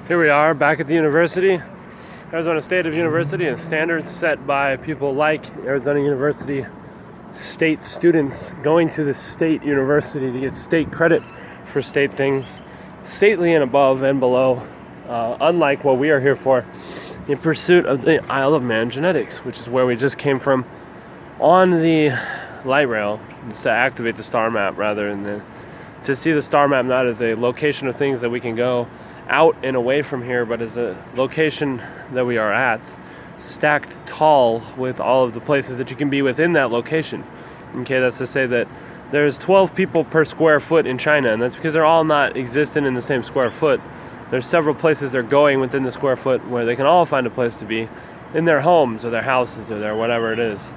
Here we are back at the university, Arizona State University, and standards set by people like Arizona University state students going to the state university to get state credit for state things, stately and above and below, unlike what we are here for, in pursuit of the Isle of Man genetics, which is where we just came from on the light rail to activate the Starmap rather than to see the Starmap not as a location of things that we can go out and away from here, but as a location that we are at, stacked tall with all of the places that you can be within that location. Okay, that's to say that there's 12 people per square foot in China, and that's because they're all not existent in the same square foot. There's several places they're going within the square foot where they can all find a place to be in their homes or their houses or their whatever it is.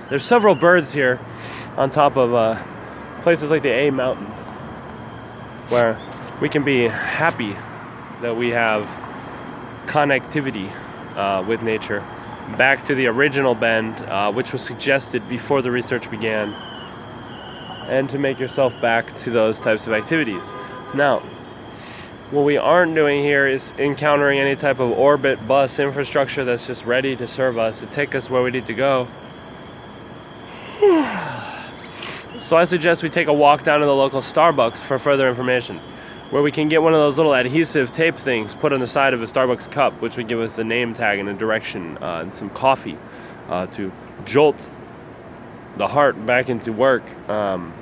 There's several birds here on top of places like the A Mountain where we can be happy that we have connectivity with nature back to the original bend, which was suggested before the research began, and to make yourself back to those types of activities. Now, what we aren't doing here is encountering any type of orbit bus infrastructure that's just ready to serve us, to take us where we need to go. So I suggest we take a walk down to the local Starbucks for further information, where we can get one of those little adhesive tape things put on the side of a Starbucks cup, which would give us a name tag and a direction, and some coffee to jolt the heart back into work, and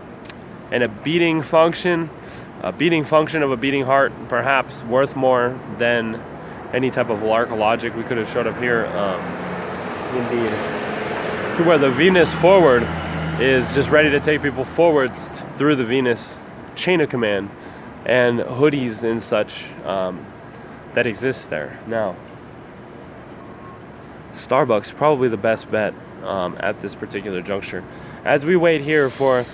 a beating function of a beating heart, perhaps worth more than any type of lark logic we could have showed up here. Indeed, to where the Venus forward is just ready to take people forwards through the Venus chain of command and hoodies and such that exist there. Now, Starbucks probably the best bet at this particular juncture. As we wait here for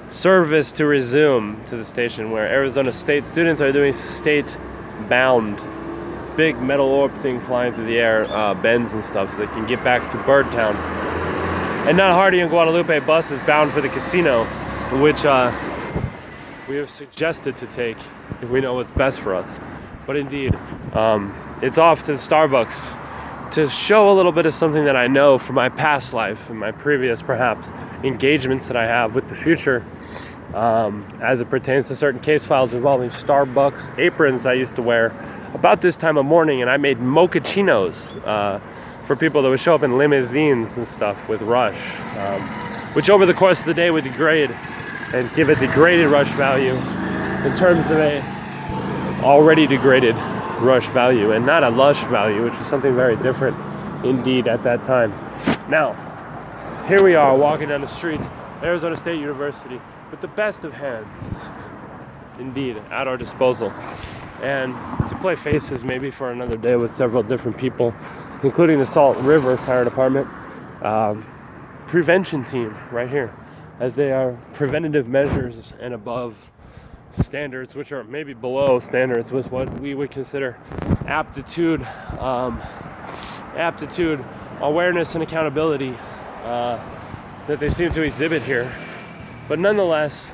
service to resume to the station where Arizona State students are doing state-bound, big metal orb thing flying through the air, bends and stuff, so they can get back to Birdtown. And not Hardy and Guadalupe bus is bound for the casino, which we have suggested to take if we know what's best for us. But indeed, it's off to the Starbucks to show a little bit of something that I know from my past life and my previous, perhaps, engagements that I have with the future, as it pertains to certain case files involving Starbucks aprons I used to wear about this time of morning, and I made mochachinos for people that would show up in limousines and stuff with rush, which over the course of the day would degrade and give a degraded rush value in terms of a already degraded rush value, and not a lush value, which is something very different indeed at that time. Now, here we are walking down the street, Arizona State University, with the best of hands, indeed, at our disposal. And to play faces maybe for another day with several different people, including the Salt River Fire Department prevention team right here, as they are preventative measures and above standards, which are maybe below standards with what we would consider aptitude, awareness, and accountability that they seem to exhibit here. But nonetheless,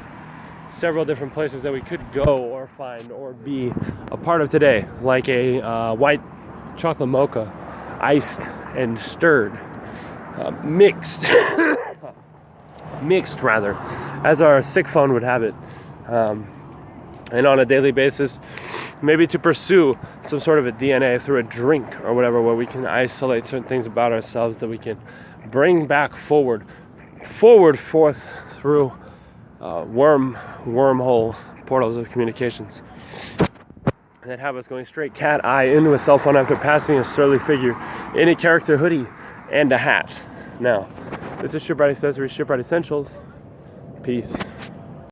several different places that we could go or find or be a part of today, like a white chocolate mocha, iced and stirred, mixed rather, as our sick phone would have it, and on a daily basis, maybe to pursue some sort of a DNA through a drink or whatever, where we can isolate certain things about ourselves that we can bring back forth through wormhole portals of communications that have us going straight cat eye into a cell phone after passing a surly figure in a character hoodie and a hat. Now, this is Shipwright Accessories, Shipwright Essentials. Peace.